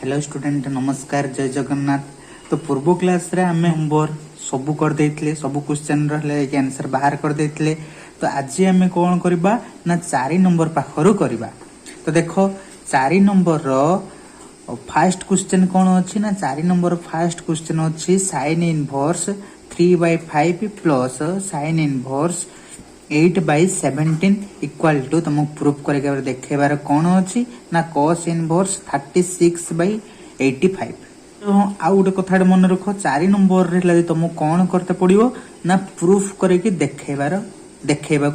Hello student नमस्कार जय जगन्नाथ। तो पूर्व क्लास रे आमे नंबर सब कर देथिले, सब क्वेश्चन रहले आंसर बाहर कर देथिले। तो आज आमे कोन करबा ना 4 नंबर पाखरु करबा। तो देखो 4 नंबर रो फर्स्ट क्वेश्चन कोन अछि ना 4 नंबर फर्स्ट क्वेश्चन अछि sin inverse 3/5 plus sin inverse 8/17 equal to तुमको प्रूफ करके देखेबार कौन अच्छी ना cos इनवर्स 36/85। तो आउ गोटे कथा मन रख 4 नंबर रे तुमको कौन करते पड़ो ना प्रूफ करके देखा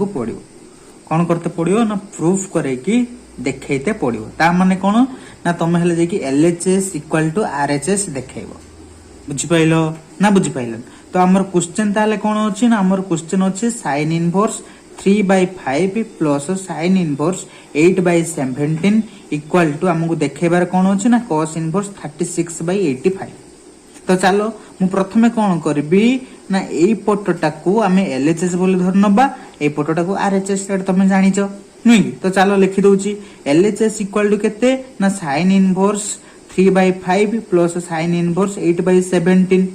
पड़ो। कौन करते पड़ो ना प्रूफ करके देखते पड़ो। ता माने कौन ना तुम हेले LHS इक्वल टू RHS देखेब। बुझिपाइल ना बुझिपाइल। तो आमर क्वेश्चन ताले कौन अच्छी ना आमर क्वेश्चन अच्छी sin inverse 3/5 plus sin inverse 8/17 equal to आमको देखेबार कौन अच्छी ना cos इनवर्स 36/85। तो चलो मु प्रथमे कौन करबी ना एई पटटा को आमे LHS बोली धर नबा, एई पटटा को RHS तमे जानिचो नुई। तो चलो लिखि दउची LHS इक्वल टू केते ना sin inverse 3/5 plus sin inverse 8/17।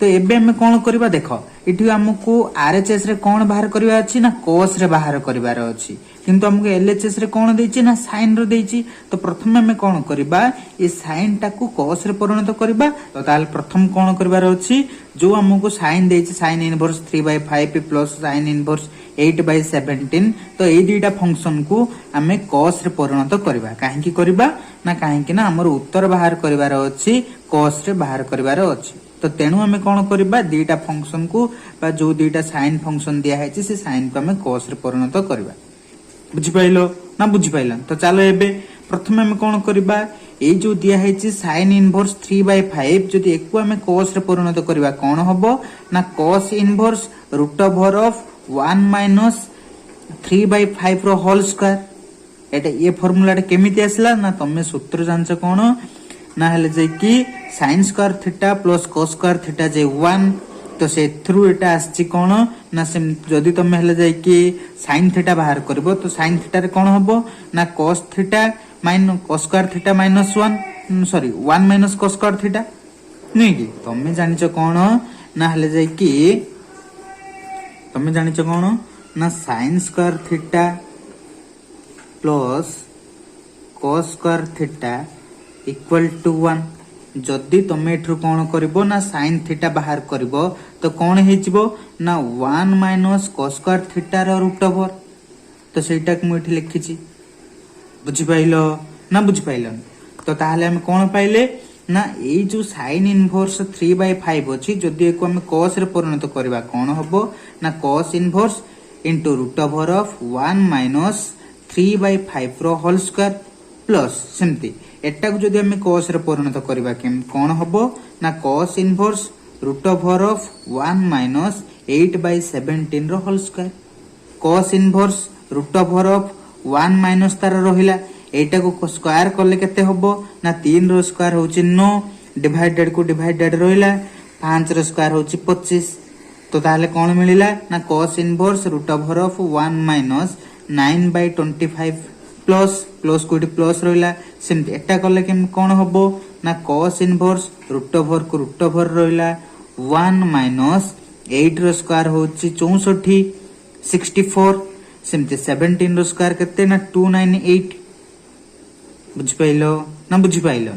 तो एबे हमें कौन करबा देखो इठी हमको RHS रे कौन बाहर करबा अछि ना cos रे बाहर करबार अछि, किंतु हमको LHS रे कौन देछि ना sin रो देछि। तो प्रथम हमें कौन करबा ए sin टाकू cos रे परिणत करबा। तो ताल प्रथम कौन करबार अछि जो हमको sin देछि sin inverse 3/5 plus sin inverse 8/17। तो ए दुईटा फंक्शन को हमें cos रे परिणत करबा। काहे की करबा ना काहे की ना हमर उत्तर बाहर करबार अछि cos रे बाहर करबार अछि। तो तेणु आमे कौन करबा दीटा फंक्शन को बा जो दीटा साइन फंक्शन दिया है से साइन को आमे cos रे परिणत करबा। बुझि पाइलो ना बुझि पाइलन। तो चलो एबे प्रथम आमे कौन करबा ए जो दिया है sin इनवर्स 3/5 जदि एको आमे cos रे परिणत करबा कौन हबो ना cos inverse root over of 1 minus 3/5 रो होल स्क्वायर। एटा ये फार्मूला केमिति आसला ना तमे सूत्र जानछ कोन ना हेले जे कि sin square theta plus cos square theta जे 1। तो से थ्रू एटा आछि कोन ना जदि तमे हेले जे कि sin थीटा बाहर करबो तो sin थीटा रे कोन हबो ना cos theta minus cos square theta minus 1 sorry 1 minus cos square theta नहीं कि तमे जानिछ कोन ना हेले जे कि तमे जानिछ कोन ना sin square theta plus cos square theta equal to 1। जदि तमे एठु कोन करबो ना sin थीटा बाहर करबो तो कोन हेजिबो ना 1 minus cos square theta rho root over. तो सेटा को एठी लिखिछि। बुझि पाइलो ना बुझि पाइलन। तो ताहाले हम कोन पाइले ना ए जो sin इनवर्स 3/5 अछि जदि एको हम cos रे परिणत करबा कोन हबो ना cos inverse into root over of 1 minus 3/5 रो होल स्क्वायर प्लस सेमती एटा को जदि हमें cos रे परिणत करबा कोन हबो ना cos inverse root over of 1 minus 8/17 रो whole square. cos inverse root over of 1 minus तार रहिला एटा को स्क्वायर करले केते हबो ना 3 रो स्क्वायर होची 9 डिवाइडेड को डिवाइडेड रहिला 5 रो स्क्वायर होची 25। तो ताले कोन मिलिला ना cos inverse root over of 1 minus 9/25 plus plus कोटी प्लस रहिला सेमती एटा करले कि कोन हबो ना cos इनवर्स रूट ओवर रहिला 1 माइनस 8 रो स्क्वायर होची 64 64 सेमती 17 रो स्क्वायर केते ना 298। बुझि पाइलो ना बुझि पाइलो।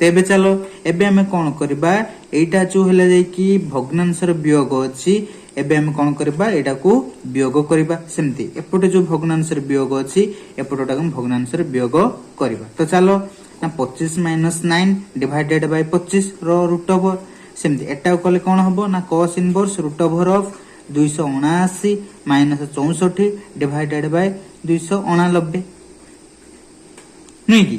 तेबे चलो एबे हमें कोन करबा एटा जो हेला जाय कि भग्नांशर वियोग अछि एबे हम कोन करबा एटा को वियोग करबा। सेमती एपटे जो भग्नांशर वियोग अछि एपटटा हम भग्नांशर वियोग करबा। तो चलो ना 25 माइनस 9 डिवाइडेड बाय 25 रो रूट ओवर सेमती एटा कोले कोन हबो ना cos inverse root over of 279 minus 64 divided by 289 नहीं कि।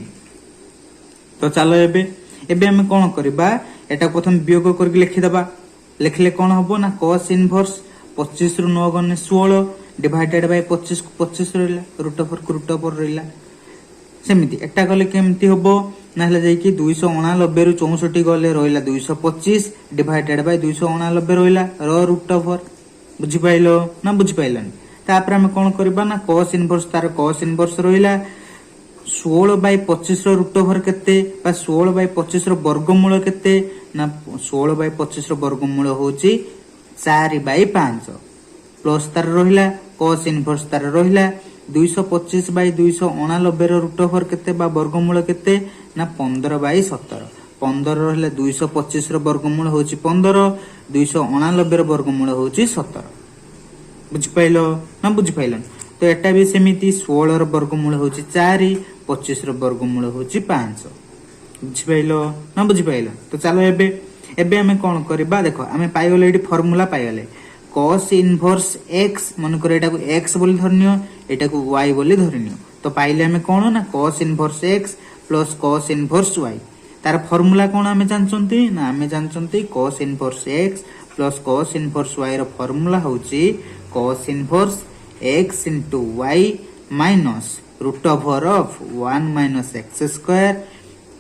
तो चलो एबे हम कोन करबा एटा प्रथम वियोग करके लिखि दबा। लिखले कोन हबो ना cos इनवर्स 25 रु 9 गने 16 डिवाइडेड बाय 25 को 25 रहला रूट ओवर रहला सेमिति एटा गले केमति हबो ना हला जाय कि 289 रु 64 गले रहला 225 डिवाइडेड बाय 289 रहला रो रूट ओवर। बुझि पाइलो ना बुझि पाइलन। तापर हम कोन करबा ना cos इनवर्स तार cos इनवर्स रहला 16/25 रुट ओवर केते 16/25 वर्गमूल केते ना 16/25 वर्गमूल होची 4/5 प्लस तार रहिला cos इनवर्स तार रहिला 225/289 रुट ओवर केते बा वर्गमूल केते ना 15/17 15 रहिला 225 वर्गमूल होची 15 289 वर्गमूल होची 17 बुझि पाइलो ना बुझि पाइलन तो एटा भी सेमिति 16 वर्गमूल होची 4 25 वर्गमूल होची 5 बुझि पाइलो ना बुझि पाइलो तो चलो एबे हमें कोन करबा देखो हमें पाइगले एडी फार्मूला पाइगले cos इनवर्स x मन करे एटा को x बोली धरनियो एटा को y बोली धरनियो तो पाइले हमें कोन ना cos inverse x plus cos inverse y तार फार्मूला कोन हमें जानचंती ना हमें जानचंती cos inverse x plus cos inverse y रो फार्मूला होची cos inverse x into y minus root over of 1 minus x square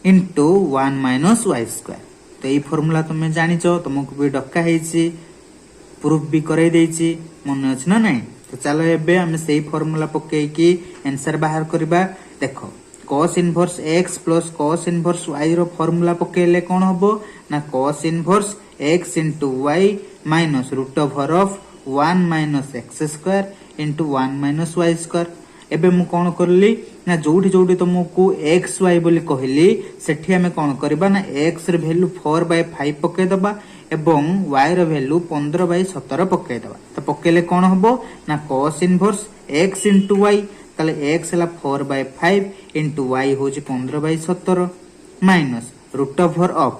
into 1 minus y square तो ये formula तुम जानिचो तुमको भी डक्का हेची प्रूफ भी करे देची मन अछि ना नहीं तो चलो एबे हम सेही फार्मूला पके की आंसर बाहर करबा देखो cos inverse x plus cos inverse y रो फार्मूला पकेले कोन हबो ना cos inverse x into y minus root over of 1 minus x square into 1 minus y square एबे मु कोन करली ना जोठी जोठी तुमको x y बोली कहली सेठी हमें कोन करबा ना x रे वैल्यू 4/5 पके दबा एवं y रो वैल्यू 15/17 पके दबा तो पकेले कोन हबो ना cos inverse x into y ताले x हला 4/5 into y होची 15/17 minus root over of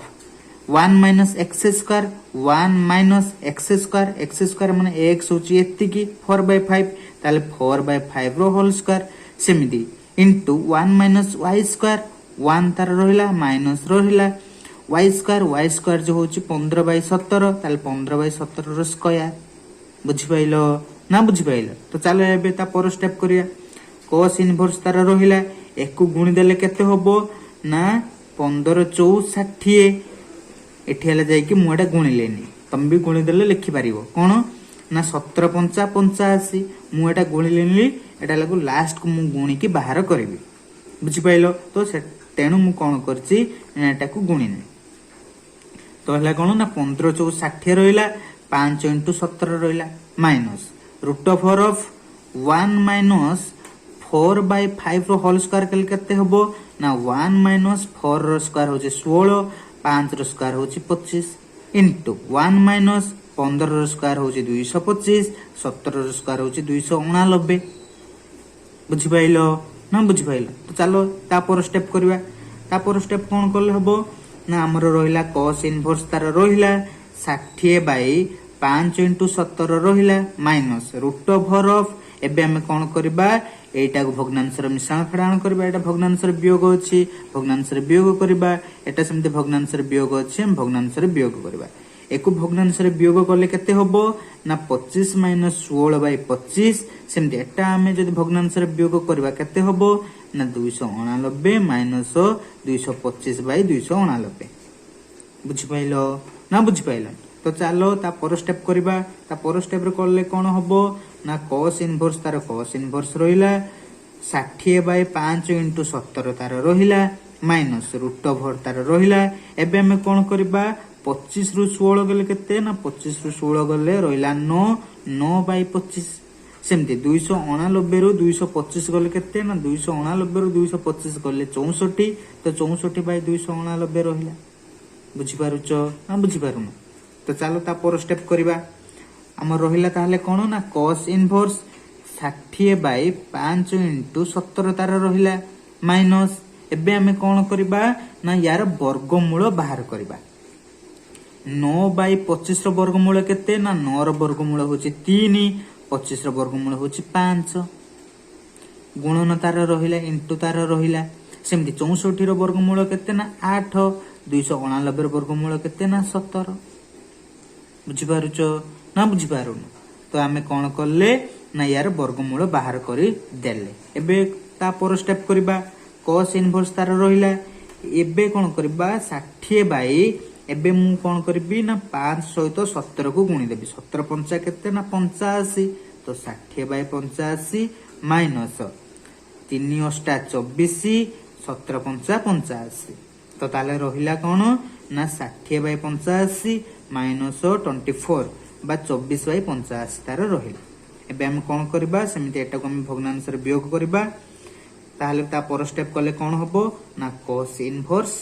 1 minus x square 1 minus x square माने x होची एत्ती की 4/5 ताले 4/5 रो होल स्क्वायर सेमिति इनटू 1 minus y square 1 तार रहिला माइनस रहिला y square जो होची 15/17 ताले 15/17 रो स्क्वायर बुझि पाइलो ना बुझि पाइलो तो चलो एबे ता पर स्टेप करिया cos इनवर्स तार रहिला एक को गुणी देले केते होबो ना 15 4 60 एठी हला जाई कि मुएटा गुणी लेनी तम भी गुणी देले लिखि पारिबो कोन ना 17 5 85 मुएटा गुणी लेनी एटा लागो लास्ट को मु गुणी की बाहर करबी बुझि पाइलो तो से तेनु मु कोन करची एटा को गुणी ने तो हला कोन ना 15 4 60 रहिला 5 into 17 रहिला minus root over of 1 minus 4/5 रो होल स्क्वायर कल केते होबो ना 1 minus 4 रो स्क्वायर होचे 16 5 रो स्क्वायर होची 25 इनटू 1 minus 15 रो स्क्वायर होची 225 17 रो स्क्वायर होची 289 बुझि पाइलो ना बुझि पाइलो तो चलो ता पर स्टेप करबा ता पर स्टेप कोन करले हबो ना हमर रहिला cos इनवर्स तार रहिला 60/5 into 17 रहिला माइनस रूट ओवर ऑफ एबे हम कोन करबा एटा को भग्नांशर मिश्रण फेडाण करबा एटा भग्नांशर वियोग अछि भग्नांशर वियोग करबा एटा समिति भग्नांशर वियोग अछि हम भग्नांशर वियोग करबा एको भग्नांशर वियोग करले केते होबो ना 25 minus 16/25 समिति एटा हमें जदि भग्नांशर वियोग करबा केते होबो ना 289 minus 225/289 बुझि पाइलो ना बुझि पाइलो तो चलो ता पर स्टेप करबा ता पर स्टेप रे करले कोन होबो ना cos इनवर्स तार cos इनवर्स रहिला 60/5 into 17 तार रहिला माइनस रूट ओवर तार रहिला एबे हम कोन करबा 25 रु 16 गले केते ना 25 रु 16 गले रहिला 9/25 सेमति 289 रु 225 गले केते ना 289 रु 225 गले 64 तो 64/289 रहिला बुझि पारुचो ना बुझि पारुनो तो चलो ता पर स्टेप करबा हमर रहिला ताहले कोन ना cos इनवर्स 60/5 into 17 तार रहिला माइनस एबे हमें कोन करबा ना यार वर्गमूल बाहर करबा 9/25 रो वर्गमूल केते ना 9 रो वर्गमूल होची 3 25 रो वर्गमूल होची 5 गुणन तार रहिला इनटू तार रहिला सेमति 64 रो वर्गमूल केते ना 8 289 रो वर्गमूल केते ना 17 बुझि पारुचो ना बुझि पारुनो तो हमें कोन करले ना यार वर्गमूल बाहर करी देले एबे ता पर स्टेप करबा cos इनवर्स तार रहिला एबे कोन करबा 60 बाई एबे मु कोन करबी ना 5 सहित 17 को गुणी देबी 17 5 केते ना 85 तो 60/85 माइनस तीन अष्टा 24 17 पंचा 85 तो ताले रहिला कोन ना 60 बाय 85 माइनस 24 बा 24 बाय 85 तार रहिला एबे हम कोन करबा सेमिति एटा को हम भग्नांश रे वियोग करबा ताहले ता पर स्टेप कले कोन हबो ना cos इनवर्स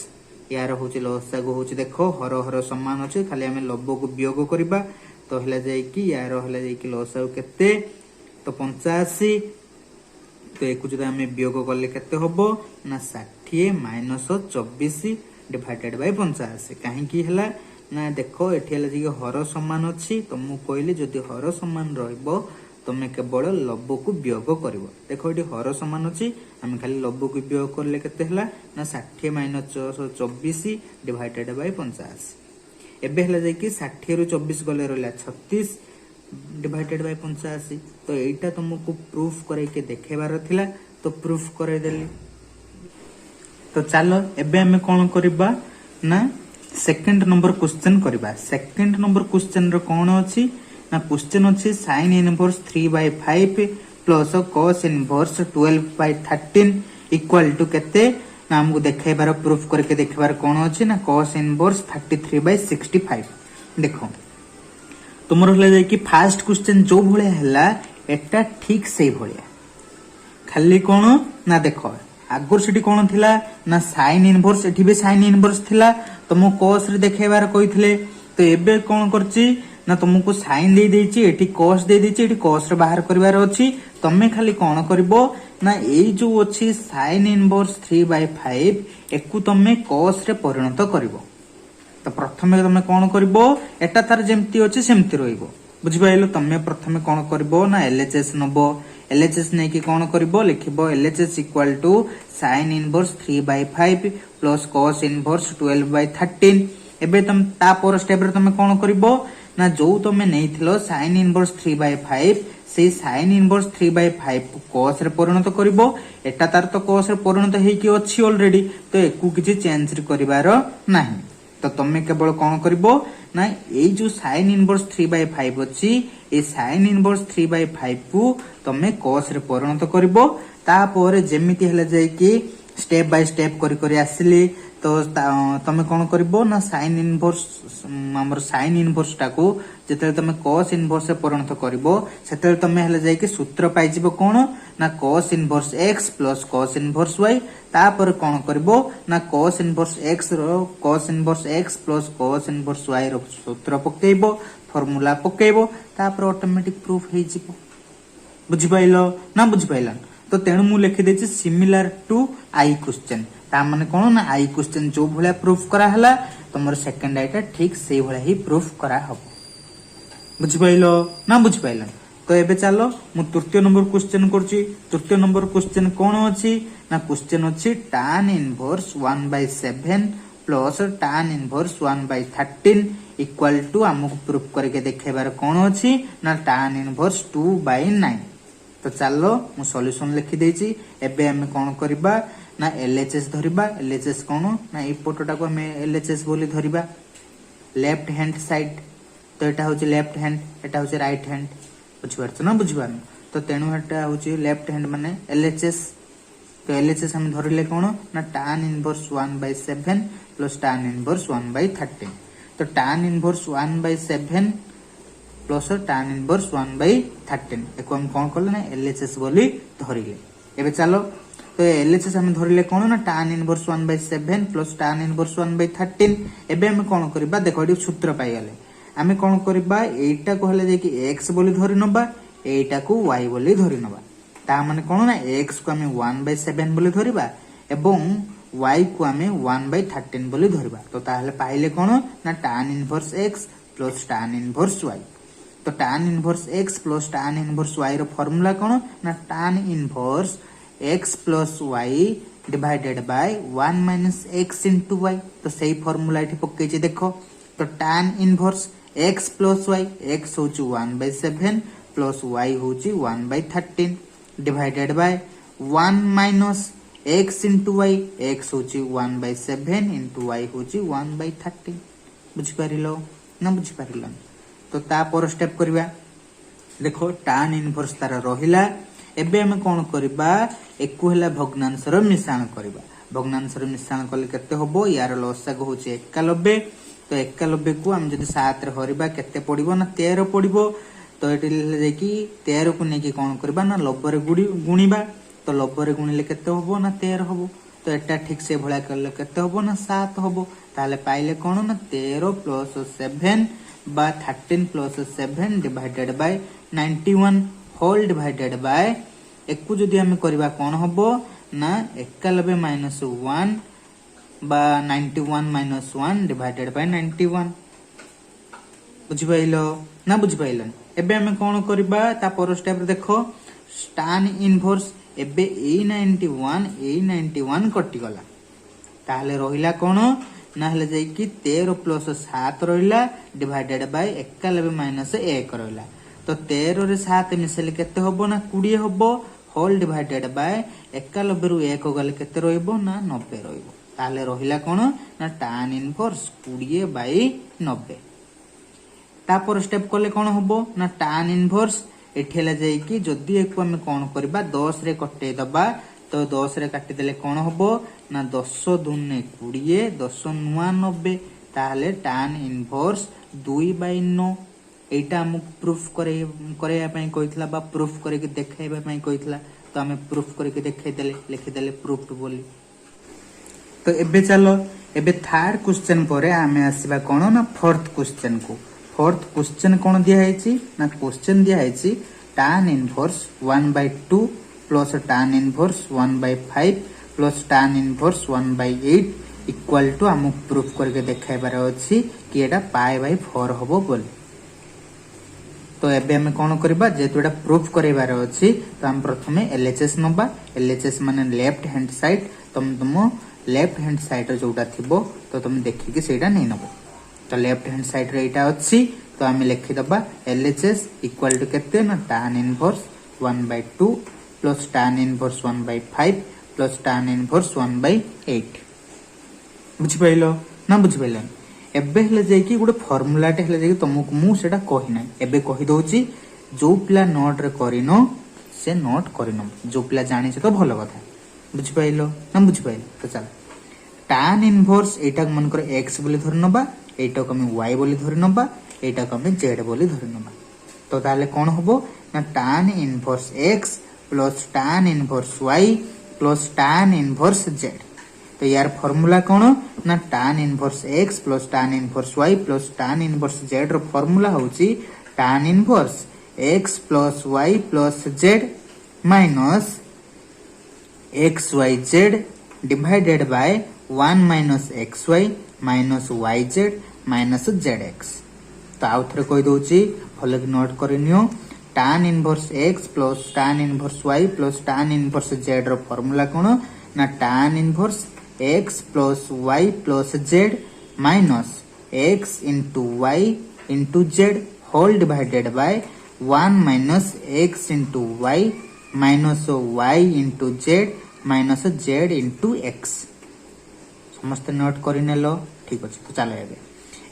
यार होची लसागु होची देखो हर हर समान अछि खाली हम लब्ब को वियोग करबा तो हला जाय कि यार हला जाय कि लसागु केते तो 85 तो एक जब आम वियोग कले केते हबो ना 60 माइनस 24 डिवाइडेड बाय 85 कहीं हला ना देखो एठी हला जे हर समान अछि तो मु कहली जदि हर समान रहइबो तमे केवल लब्ब को वियोग करबो देखो एठी हर समान अछि हम खाली लब्ब को वियोग करले केते हला ना 60 माइनस 24 डिवाइडेड बाय 85 एबे हला जे कि 60 रु 24 गले रहला 36 डिवाइडेड बाय 85 तो एटा तुमको प्रूफ करे के देखेबार थिला तो प्रूफ करे देली तो चलो एबे हमें कोन करबा ना सेकंड नंबर क्वेश्चन करबा सेकंड नंबर क्वेश्चन रो कोन अछि ना क्वेश्चन अछि sin inverse 3/5 plus cos inverse 12/13 equal to केते ना हमको देखेबार प्रूफ करके देखेबार कोन अछि ना cos इनवर्स 33/65 देखो तुमर हला जाय कि फर्स्ट क्वेश्चन जो भले हला एटा ठीक से भलिया खाली कोन ना देखो आगुर सिटी कोन थिला ना sin इनवर्स एठी बे sin इनवर्स थिला तुमको cos रे देखेबार कहितले तो एबे कोन करची ना तुमको sin दे देची एठी cos दे देची एठी cos रे बाहर करबार अछि तमे खाली कोन करबो ना एई जो अछि sin इनवर्स 3/5 एकु तमे cos रे परिणत करबो तो प्रथमे तमे कोन करबो एटा तार जेमती अछि सेमती रहइबो बुझि पाइलो तमे प्रथमे कोन करबो ना LHS नबो LHS नै कि कोन करबो लिखिबो LHS equal to sin inverse 3/5 plus cos inverse 12/13 एबे तम ता पर स्टेप रे तमे कोन करबो ना जो तमे नैथिलो sin इनवर्स 3/5 से sin इनवर्स 3/5 cos रे परिणत करबो एटा तार तो cos रे परिणत हेइ कि अछि ऑलरेडी तो एकु किछि चेंज करिवार नाही तो तमे केवल कोन करबो ना एई जो sin इनवर्स 3/5 अछि ए sin इनवर्स 3/5 को तमे cos रे परिणत करबो तापर जेमिति हला जाय कि स्टेप बाय स्टेप करि करि आसिली तो तमे कोन करबो ना sin इनवर्स हमर sin इनवर्स टाको जेते तमे cos इनवर्स से परिणत करबो सेते तमे हला जाय कि सूत्र पाइ जिवो कोन ना cos inverse x plus cos inverse y तापर कोन करबो ना cos इनवर्स x रो cos inverse x plus cos inverse y रो सूत्र पकेइबो फार्मूला पकेइबो तापर ऑटोमेटिक प्रूफ हे जिवो बुझि पाइलो ना बुझि पाइलन तो तेणु मु लिखि देछि सिमिलर टू आई क्वेश्चन ता माने कोन ना आई क्वेश्चन जो भले प्रूफ करा हला तमर सेकंड आइटा ठीक से भले ही प्रूफ करा हबो बुझि पाइलो ना बुझि पाइलन तो एबे चलो मु तृतीय नंबर क्वेश्चन करछि तृतीय नंबर क्वेश्चन कोन अछि ना क्वेश्चन अछि tan inverse 1/7 plus tan inverse 1/13 equal to हमको प्रूफ करके देखेबार कोन अछि ना tan इनवर्स 2/9 तो चलो मु सॉल्यूशन लिखि देछि एबे हम कोन करबा ना LHS धरिबा LHS कोन ना ए फोटोटा को हम LHS बोली धरिबा लेफ्ट हैंड साइड तो एटा होछि लेफ्ट हैंड एटा होछि राइट हैंड बुझिबार ना बुझिबार तो तेनु एटा होछि लेफ्ट हैंड माने LHS तो LHS हम धरिले कोन ना tan inverse 1/7 plus tan inverse 1/13 तो tan inverse 1/7 plus tan inverse 1/13 एको हम कोन करले ना LHS बोली धरिले एबे चलो तो LHS हम धरिले कोन ना tan inverse 1/7 plus tan inverse 1/13 एबे हम कोन करबा देखो एडी सूत्र पाइ गेले हम कोन करबा एटा कहले जे कि x बोली धरि नबा एटा को y बोली धरि नबा ता माने कोन ना x को हम 1/7 बोली धरिबा एवं y को हम 1/13 बोली धरिबा तो ताहले पाइले कोन ना tan inverse x plus tan inverse y तो tan inverse x plus tan inverse y रो फार्मूला कोन ना tan inverse x plus y divided by 1 minus x into y तो सही फार्मूला एठी पक्कै जे देखो तो tan inverse x plus y x होची 1/7 प्लस y होची 1/13 divided by 1 minus x into y x होची 1/7 इनटू y होची 1/13 बुझि पारिलो ना बुझि पारिलो तो ता पर स्टेप करबा देखो tan इनवर्स तार रहिला एबे आमे कोन करबा एकु हला भग्नांशर मिश्रण करबा भग्नांशर मिश्रण कले केते होबो यार लसागु होचे 91 तो 91 को हम जदी 7 रे हरिबा केते पडिबो ना 13 पडिबो तो एटी ले कि 13 को नेकी कोन करबा ना लब्बरे गुणीबा तो लब्बरे गुणिले केते होबो ना 13 होबो तो एटा ठीक से भला करले केते होबो ना 7 होबो ताले पाइले कोन ना 13 प्लस 7 बा 13 plus 7 divided by 91 whole divided by एकु जदी हम करबा कोन होबो ना 91 माइनस 1 बा 91 माइनस 1 डिवाइडेड बाय 91 बुझि पाइलो ना बुझि पाइलन एबे हम कोन करबा ता पर स्टेप देखो tan इनवर्स एबे a91 कटि गला ताहले रहिला कोन ना हले जाई कि 13 प्लस 7 रहिला डिवाइडेड बाय 91 माइनस 1 रहिला तो 13 रे 7 मिसले केते होबो ना 20 होबो होल डिवाइडेड बाय 91 रु 1 गले केते रहइबो ना 90 रहइबो ताले रहिला कोन ना tan इनवर्स 20 बाय 90 तापर स्टेप कले कोन होबो ना tan इनवर्स एठेला जाई कि जदी एको हम कोन करबा 10 रे कटे दबा तो 10 रे काटी देले कोन होबो ना 10 दुने 20 10 नुआ 90 ताले tan इनवर्स 2/9 एटा हम प्रूफ करे पई कहितला बा प्रूफ करे के देखाइबा पई कहितला तो हमें प्रूफ करे के देखाइ देले लिखि देले प्रूफ्ड बोली तो एबे चलो एबे थर्ड क्वेश्चन परे हमें आसीबा कोन ना फोर्थ क्वेश्चन को फोर्थ क्वेश्चन कोन दिया हैछि ना क्वेश्चन दिया हैछि tan inverse 1/2 plus tan inverse 1/5 plus tan inverse 1/8 equal to हम प्रूफ करके देखाइबार अछि कि एटा π/4 होबो बोली तो एबे हम कोन करबा जेतु एटा प्रूफ करैबार अछि तो हम प्रथमे LHS नबा LHS माने लेफ्ट हैंड साइड तुम लेफ्ट हैंड साइड जोटा थिबो तो तुम देखि कि सेटा नै नबो तो लेफ्ट हैंड साइड रे एटा अछि तो हम लिखि दबा LHS इक्वल टू केते ना tan inverse 1/2 plus tan inverse 1/5 plus tan inverse 1/8 बुझि पाइलो ना बुझि पाइलो एबे हले जाई कि गुडे फार्मूला टे हले जाई तुमको मु सेटा कहि नै एबे कहि दोची जो पिला नोट रे करिनो से नोट करिनो जो पिला जानि से तो भलो कथा बुझि पाइलो ना बुझि पाइलो तो चल tan इनवर्स एटा मन कर x बोली धरनबा एटा को हम y बोली धरनबा एटा को हम z बोली धरनबा तो ताले कोन होबो ना tan inverse x plus tan inverse y plus tan inverse z तो यार फार्मूला कोन ना tan inverse x plus tan inverse y plus tan inverse z रो फार्मूला होची tan inverse x plus y plus z minus xyz divided by 1 minus xy minus yz minus zx तो आउ थरे कहि दोची भले नोट करनियो tan inverse x plus tan inverse y plus tan inverse z रो फार्मूला कोन ना tan inverse x plus y plus z minus x into y into z whole divided by 1 minus x into y minus y into z minus z into x समस्त note करिनेलो ठीक अछि तो चले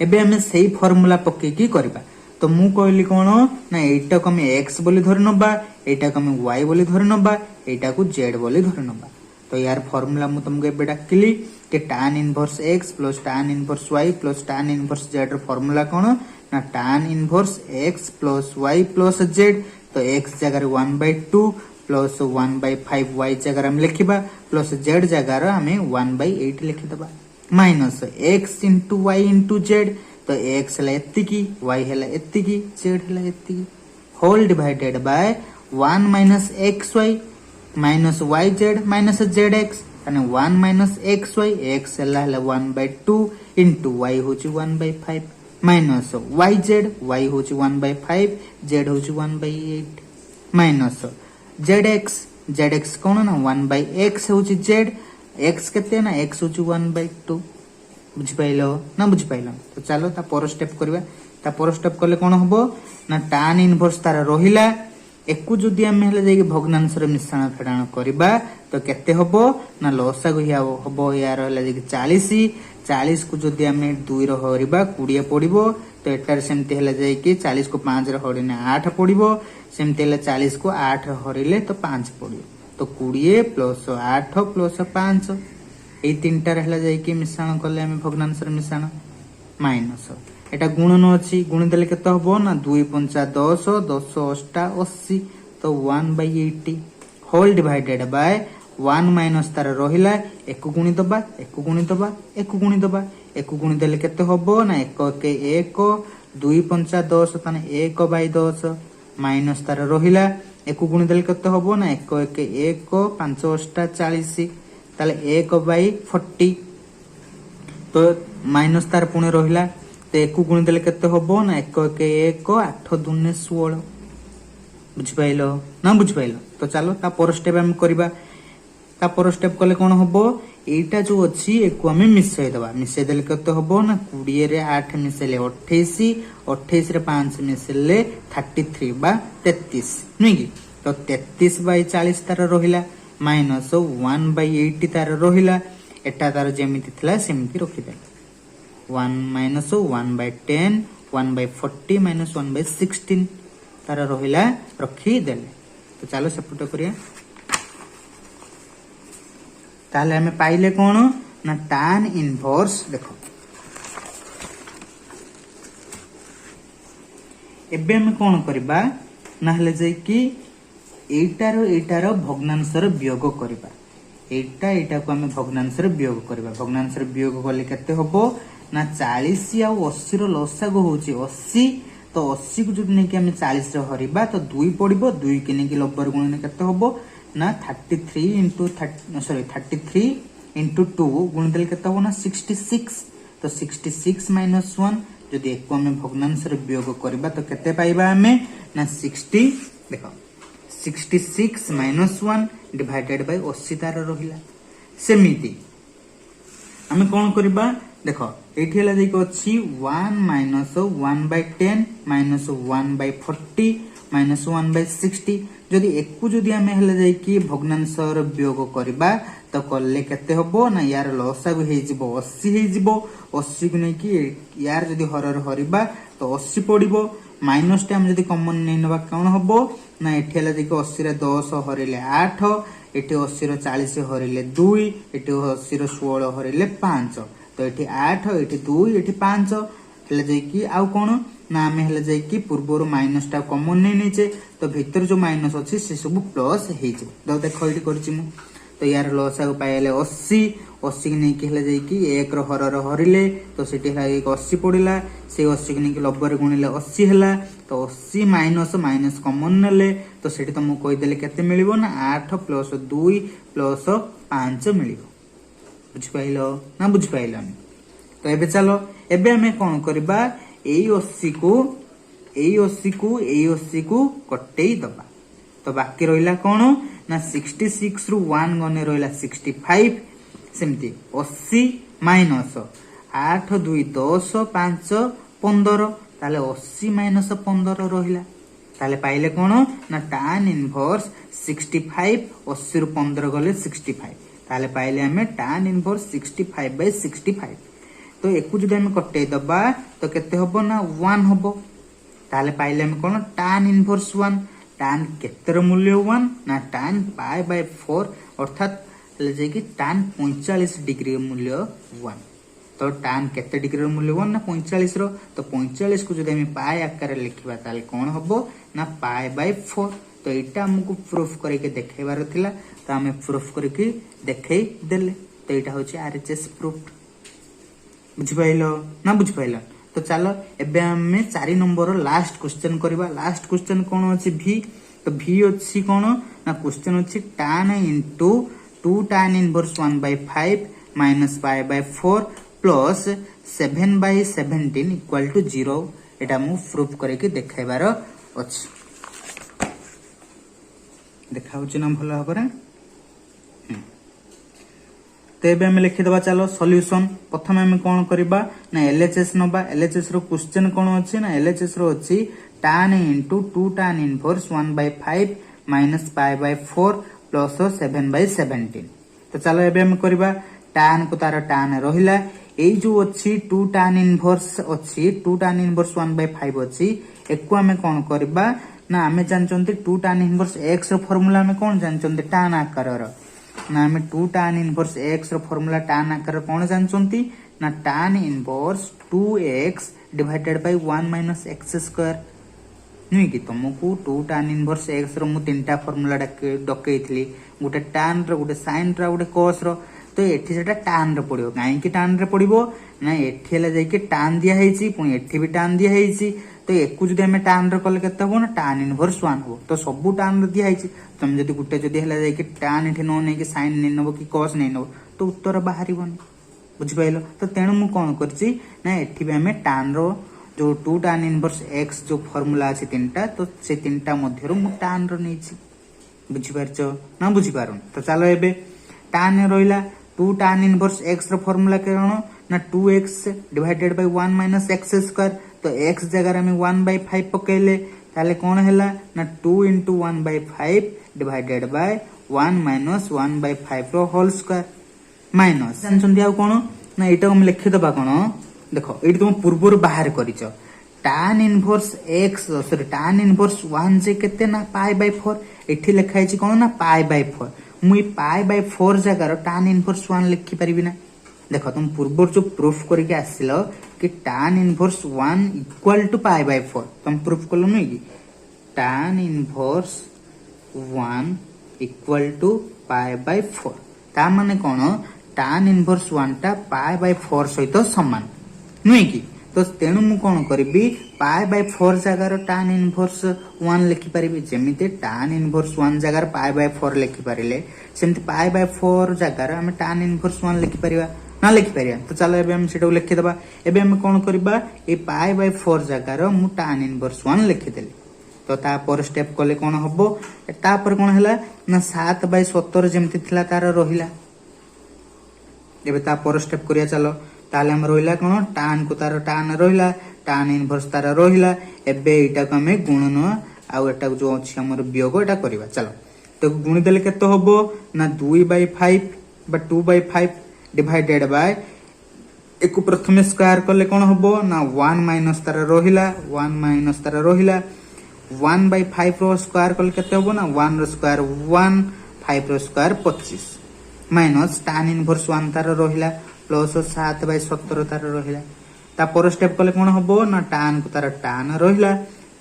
एबे हमें सही फार्मूला पक्के की करबा तो मु कहली कोन ना एटा को हम x बोली धरनबा एटा को हम y बोली धरनबा एटा को z बोली धरनबा तो यार फार्मूला मु तुमको एबे डाकली कि tan inverse x plus tan inverse y plus tan inverse z रो फार्मूला कोन ना tan inverse x plus y plus z तो x जगह 1/2 प्लस 1/5 y जगह हम लिखिबा प्लस z जगह हम 1/8 लिखि दबा minus x into y into z तो x हला एत्तिकी y हला एत्तिकी z हला एत्तिकी whole divided by 1 minus xy minus yz minus zx અને 1 माइनस xy x हला 1/2 इंटू y होची 1/5 माइनस yz y होची 1/5 z होची 1/8 माइनस zx कोन ना 1/x होची z x केते ना x होची 1/2 बुझ पाइलो ना बुझ पाइलो तो चलो ता पर स्टेप करबा ता पर स्टेप करले कोन होबो ना tan इनवर्स तार रहिला एकु जदी हम हेले जाई भग्नांश रे मिश्रण फेडाण करबा तो केते होबो ना लसागु होबो यार हेले जाई 40 को जदी हम 2 रो हरिबा 20 पडिबो तो तो एटार सेमती हेला जाई कि 40 को 5 रे हरिने 8 पड़िबो सेमती हेला 40 को 8 हरिले तो 5 पड़िबो तो 20 प्लस 8 प्लस 5 एई तीनटा रहला जाई कि मिश्रण करले हम भग्नांशर मिश्रण माइनस एटा गुणन अछि गुण देले केते हबो ना 2 5 10 10 8 80 तो 1/80 होल डिवाइडेड बाय 1 माइनस तार रहिला 1 गुणी दबा 1 गुणी दबा 1 गुणी दबा 1 गुणी देले केते हबो ना 1 1 2 5 10 ताने 1/10 माइनस तार रहिला 1 गुणी देले केते हबो ना 1 1 5 8 40 ताले 1/40 तो माइनस तार पुणे रहिला तो 1 गुणी देले केते हबो ना 1 1 8 2 16 बुझ पाइलो ना बुझ पाइलो तो चलो ता पर स्टेप हम करबा ता पर स्टेप कले कोन हबो एटा जो अछि एको हम मिसै दबा मिसै देले केते हबो ना 20 रे 8 मिसैले 28 28 रे 5 मिसैले 33 बा 33 नै कि तो 33/40 तार रहिला माइनस 1/80 तार रहिला एटा तार जेमिति थिला सेमिति रखि दे 1 माइनस 1/10 1/40 माइनस 1/16 तार रहिला रखी देले तो चलो सेपट करिया ताले हमें पाइले कोन ना tan इनवर्स देखो एबे हम कोन करबा ना हले जे कि एटार भग्नांशर वियोग करबा एटा को हमें भग्नांशर वियोग करबा भग्नांशर वियोग करले केते हबो ना 40 आ 80 रो लसागु होची 80 तो 80 को जब नहीं कि हमें 40 रे हरिबा तो 2 पड़िबो 2 के नहीं कि लब्बर गुणन केते हबो ना 33 into 33 into 2 गुण देले केते हो ना 66 तो 66 minus 1 जदि एको हमें भग्नांश रे वियोग करबा तो केते पाइबा हमें ना 60 देखो 66 minus 1 divided by 80 तार रहिला सेमिति हमें कोन करबा देखो एठी हला जे को अछि 1 minus 1/10 minus 1/40 minus 1/60 जदि एकु जदि हमें हेले जाई कि भग्नांशर वियोग करबा तो कल्ले केते हबो ना यार लसागु हे जिवो 80 हे जिवो 80 को नै कि यार जदि हरर हरिबा तो 80 पड़िबो माइनस टा हम जदि कॉमन नै नबा कोन हबो ना एठी हेले जे को 80 रे 10 हरिले 8 एठी 80 रे 40 हरिले 2 एठी 80 रे 16 हरिले 5 तो एठी 8 एठी 2 एठी 5 हेले जे कि आउ कोन ना हमें हेले जे कि पूर्वरो माइनस टा कॉमन नै नेचे तो भीतर जो माइनस अछि से सब प्लस हे जे तो देखो एठी करछि मु तो यार लॉस आउ पाइले 80 80 के नै कि हेले जे कि 1 रो हरर हरिले तो सेठी हेला 80 पडिला से 80 के नै कि लब्बर गुणिले 80 हेला तो 80 माइनस माइनस कॉमन नेले तो सेठी त मु कहि देले केते मिलिबो ना 8 प्लस 2 प्लस 5 मिलिबो बुझ पाइलो ना बुझ पाइलो तो एबे चलो एबे हमें कोन करबा एई 80 को कटई दबा तो बाकी रहिला कोन ना 66 रु 1 गने रहिला 65 सेमती 80 माइनस 8 2 10 5 15 ताले 80 माइनस 15 रहिला ताले पाइले कोन ना tan इनवर्स 65 80 रु 15 गले 65 ताले पाइले हमें tan इनवर्स 65/65 तो एकु जदि हम कटै दबा तो केते हबो ना 1 हबो ताले पाइले हम कोन tan इनवर्स 1 tan केतर मूल्य 1 ना tan π/4 अर्थात ले जे कि tan 45 डिग्री मूल्य 1 तो tan केते डिग्री रो मूल्य 1 ना 45 रो तो 45 को जदि हम पाई आकार लिखिबा ताले कोन हबो ना π/4 तो एटा हमको प्रूफ करके देखेबार थिला तो हमें प्रूफ करके देखै देले तो एटा होची आरएचएस प्रूफ बुझ पाइलो ना बुझ पाइलो तो चलो एबे हमें 4 नंबर लास्ट क्वेश्चन करबा लास्ट क्वेश्चन कोन अछि v तो v अछि कोन ना क्वेश्चन अछि tan into 2 tan inverse 1/5 minus π/4 plus 7/17 equal to 0 एटा मु प्रूफ करके देखाइबार अछि देखाउ छी ना भलो हबरे तेबे हम लिखि दबा चलो सॉल्यूशन प्रथम हम कोन करबा ना एलएचएस नबा एलएचएस रो क्वेश्चन कोन अछि ना एलएचएस रो अछि tan into 2 tan inverse 1/5 minus π/4 plus 7/17 तो चलो एबे हम करबा tan को तार tan रहिला এই जो अच्छी 2 tan इनवर्स अच्छी 2 tan इनवर्स 1/5 अच्छी एकु आमे कोन करबा ना आमे जानचंती 2 tan इनवर्स x रो फार्मूला आमे कोन जानचंती tan आकार रो ना आमे 2 tan इनवर्स x रो फार्मूला tan आकार कोन जानचंती ना tan inverse 2x divided by 1 - x square नुई कि तुमको 2 tan इनवर्स x रो मु तीनटा फार्मूला डकैथली गोटे tan रो गोटे sin रो गोटे cos रो तो एठी सेटा tan रे पड़िबो काहे कि tan रे पड़िबो ना एठी हला जाय कि tan दिया हेची पुनी एठी भी tan दिया हेची तो एकु जदि हमें tan रे कले केते हो ना tan इनवर्स 1 हो तो सब tan रे दिया हेची तुम जदि गुटे जदि हला जाय कि tan एठी न नै कि sin नै नबो कि cos नै नबो तो उत्तर बाहरिबोनी बुझि पाइलो तो तेणु मु कोन करछि ना एठी भी हमें tan रो जो 2 tan इनवर्स x जो फार्मूला अछि तीनटा तो से तीनटा मध्यरु मु tan रो नैछि बुझि पारछो ना बुझि पारुन तो चलो एबे tan रोइला 2 tan इनवर्स x रो फार्मूला केनो ना 2x divided by 1 - x square तो x जगह में 1/5 पकेले ताले कोन हैला ना 2 * 1/5 डिवाइडेड बाय 1 - 1/5 रो होल स्क्वायर माइनस जानछंती आ कोन ना एटा हम लिखि दबा कोन देखो एटी तुम पूर्वर बाहर करिचो tan inverse x sorry tan inverse 1 जे केते ना π/4 एठी लिखाइ छि कोन ना π/4 मुई π/4 जगह tan इनवर्स 1 लिखि परिबि ना देखो तुम पूर्वर जो प्रूफ करके आसिलो कि tan इनवर्स 1 इक्वल टू π/4 तुम प्रूफ करलो नै कि tan इनवर्स 1 इक्वल टू π/4 ता माने कोन tan इनवर्स 1 टा π/4 सहित समान नै कि तो तेणु मु कोन करबी π/4 जगह tan इनवर्स 1 लिखि परिबी जेमिते tan इनवर्स 1 जगह π/4 लिखि परिले सेमते π/4 जगह हम tan इनवर्स 1 लिखि परिबा ना लिखि परिबा तो चलो एबे हम सेटा लिखि दबा एबे हम कोन करबा ए π/4 जगह मु tan इनवर्स 1 लिखि देली तो ता पर स्टेप कोले कोन हबो ता पर कोन हला ना 7/17 जेमति थिला तार रोहिला एबे ता पर स्टेप करिया चलो ताले हम रोहिला कोन tan को तार tan रोहिला tan इनवर्स तार रोहिला एबे एटा को हमें गुणन आ एटा जो अछि हमर वियोग एटा करबा चलो तो गुणी देले केतो हबो ना 2/5 बा 2/5 डिवाइडेड बाय एको प्रथमे स्क्वायर करले कोन हबो ना 1 - तार रोहिला 1 - तार रोहिला 1/5 रो स्क्वायर करले केते हबो ना 1 रो स्क्वायर 1 5 रो स्क्वायर 25 माइनस tan इनवर्स 1 तार रोहिला प्लस 7/17 तार रोहिला ता पर स्टेप कले कोन हबो ना tan को तार tan रोहिला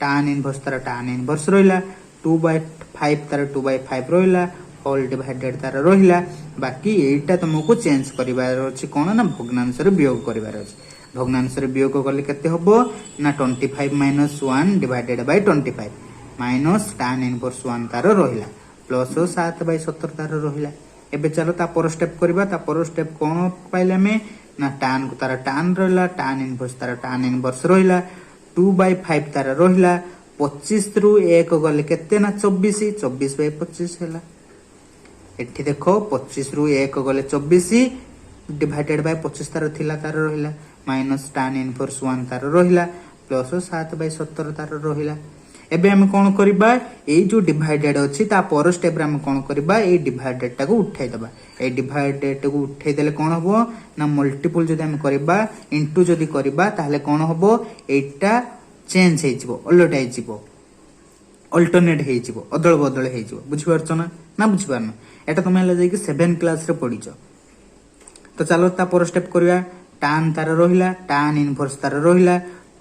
tan इनवर्स तार tan इनवर्स रोहिला 2/5 तार 2/5 रोहिला होल डिवाइडेड तार रोहिला बाकी एटा तुमको चेंज करिवार अछि कोन ना भग्नांश रे वियोग करिवार अछि भग्नांश रे वियोग करले केते हबो ना 25 - 1 divided by 25 minus tan inverse 1 तार रोहिला प्लस 7/17 तार रोहिला एबे चलो ता पर स्टेप करबा ता पर स्टेप कोन पाइले में ना tan को तार tan रोहिला tan इनवर्स तार tan इनवर्स रोहिला 2/5 तार रोहिला 25 रु 1 गले केते ना 24 24/25 हैला एठी देखो 25 रु 1 गले 24 डिवाइडेड बाय 25 तार थिला तार रोहिला माइनस tan इनवर्स 1 तार रोहिला प्लस 7/17 तार रोहिला एबे हम कोन करबा ए जो डिवाइडेड अछि ता पर स्टेप रे हम कोन करबा ए डिवाइडेड टा को उठाई दबा ए डिवाइडेड को उठाई देले कोन हबो ना मल्टीपल जदि हम करबा इनटू जदि करबा ताहले कोन हबो एटा चेंज हे जिवो अलटाई जिवो अल्टरनेट हे जिवो अदल बदल हे जिवो बुझि परछ ना बुझि पारना एटा तुम हला जाय कि 7 क्लास रे पढिचो तो चलो ता पर स्टेप करबा tan तार रोहिला tan इनवर्स तार रोहिला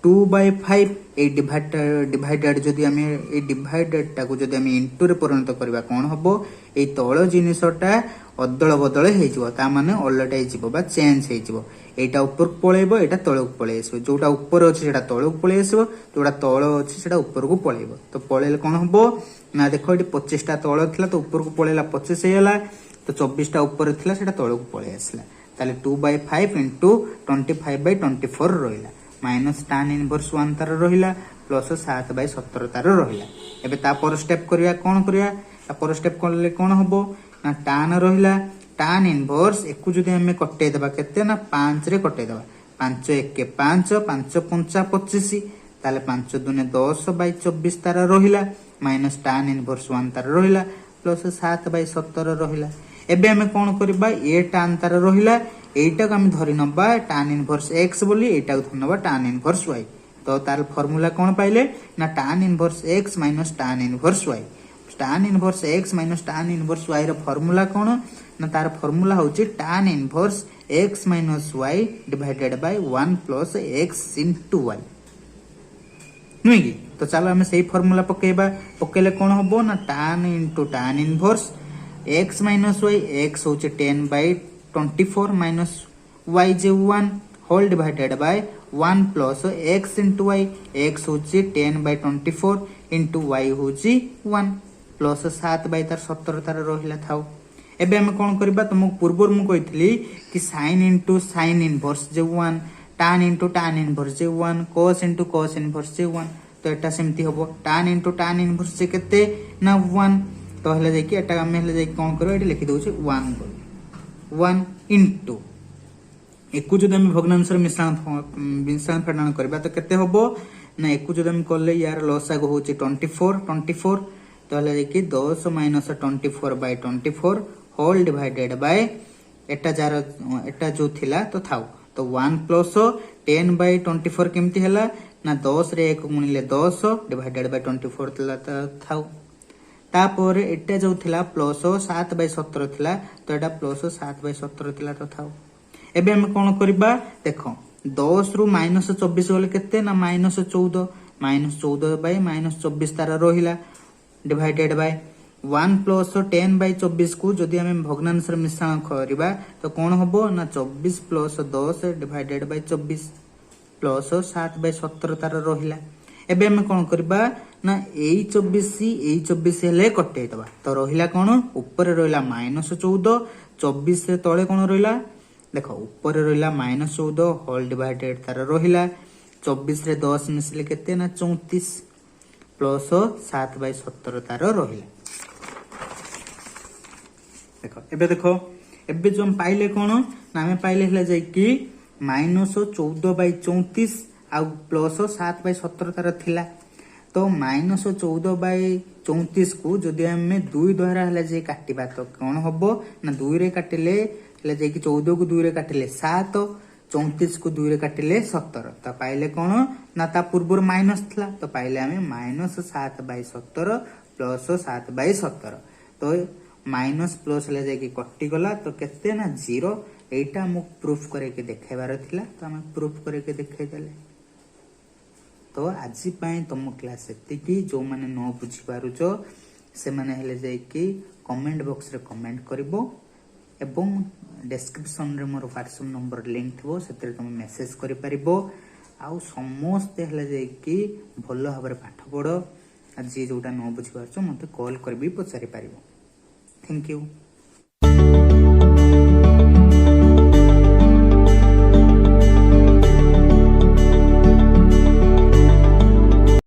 2/5 ए डिवाइडेड जदि हम ए डिवाइडेड टा को जदि हम इनटू रे परिणत करबा कोन हबो ए तळ जिनिसटा अदल बदल हे जिवो ता माने अलटाई जिवो बा चेंज हे जिवो एटा ऊपर पळेबो एटा तळक पळे आसीबो जोटा ऊपर अछि सेटा तळक पळे आसीबो जोटा तळ अछि सेटा ऊपर को पळेबो तो पळेले कोन हबो ना देखो एटी 25 टा तळ थिला तो ऊपर को पळेला 25 हेला तो 24 टा ऊपर थिला सेटा तळक पळे आसला ताले 2/5 * 25/24 रोहिला माइनस tan इनवर्स 1 तार रोहिला प्लस 7/17 तार रोहिला एबे ता पर स्टेप करिया कोन करिया ता पर स्टेप करले कोन हबो ना tan रोहिला tan इनवर्स एकु जदि हम कटे देबा केते ना 5 रे कटे देबा 5 1 5 5 5 25 ताले 5 2 10/24 तार रोहिला माइनस tan इनवर्स 1 तार रोहिला प्लस 7/17 रोहिला एबे हम कोन करबा ए tan तार रोहिला এইটা আমি ধরি নবা tan ইনভার্স x বলি এইটা ধরি নবা tan ইনভার্স y তো তার ফর্মুলা কোন পাইলে না tan inverse x minus tan inverse y tan inverse x minus tan inverse y ର ফর্মুলা কোন না তার ফর্মুলা হচ্ছে tan inverse x minus y divided by 1 plus x into y নুই কি তো চলো আমি সেই ফর্মুলা পকেইলে কোন হবো না tan into tan inverse x minus y x হচ্ছে 10 বাই 24 মাইনাস y যে 1 whole divided by 1 plus x into y x হচ্ছে 10 বাই 24 ইনটু y হচ্ছে 1 প্লস 7 বাই তার 17 তার রহিলা থাও এবে আমি কোন করিবা তুমি পূর্বর মু কইতলি কি sin ইনটু sin ইনভার্স যে 1 tan ইনটু tan ইনভার্স যে 1 cos ইনটু cos ইনভার্স যে 1 তো এটা সেমতি হবো tan ইনটু tan ইনভার্স যে কেতে না 1 তো হলে যাই কি এটা আমি হলে যাই কোন করব এটা লিখি দউছি 1 বলি 1 ইনটু একু যদি আমি ভগ্নাংশর মিশ্রণ ফেডাণ করিবা তো কেতে হবো না একু যদি আমি করলে ইয়ার লসাগু হচ্ছে 24 তো হলে যাই কি 10 minus 24 by 24 whole divided by এটা जो थिला तो थाउ तो 1 प्लस 10 बाय 24 केमती हला ना 10 रे 1 गुणिले 10 डिवाइडेड बाय 24 थिला तो थाउ तापर एटा जो थिला प्लस 7 बाय 17 थिला तो एटा प्लस 7 बाय 17 थिला तो थाउ एबे हम कोन करबा देखो 10 रु माइनस 24 होले केते ना माइनस 14 बाय माइनस 24 तारा रोहिला डिवाइडेड बाय 1 प्लस 10 बाय 24 को जदि हमें भग्नांशर मिश्रण करिबा तो कोन हबो ना 24 plus 10 divided by 24 plus 7 by 17 तार रहिला एबे हम कोन करबा ना एई 24 हेले कटे दबा तो रहिला कोन ऊपर रहिला -14 24 रे तळे कोन रहिला देखो ऊपर रहिला -14 होल डिवाइडेड तार रहिला 24 रे 10 मिसले केते ना 34 प्लस 7 बाय 17 तार रहिला देखो एबे जो हम पाइले कोन ना हमें पाइले हला जाय कि -14 बाय 34 आ प्लस 7 बाय 17 तार थिला तो -14 बाय 34 को जदि हमें 2 द्वारा हला जाय काटिबा तो कोन हबो ना 2 रे काटिले हला जाय कि 14 को 2 रे काटिले 7 34 को 2 रे काटिले 17 तो पाइले कोन ना ता पूर्वर माइनस थिला तो पाइले हमें -7 बाय 17 प्लस 7 बाय 17 तो माइनस प्लस ले जाके कटि गला तो केते ना 0 एटा मु प्रूफ करे के देखाइबार थिला तो हम प्रूफ करे के देखाइ देले तो आज पई तुम क्लास एति की जो माने न बुझी पारुचो से माने हेले जाय कि कमेंट बॉक्स रे कमेंट करबो एवं डिस्क्रिप्शन रे मोर WhatsApp नंबर लिंक थबो सेते तुम मेसेज करि परिबो आ समस्त हेले जाय कि भलो हबरे पाठ पढो आज जोटा न बुझी पारचो मते कॉल करबी पचारि परिबो Thank you.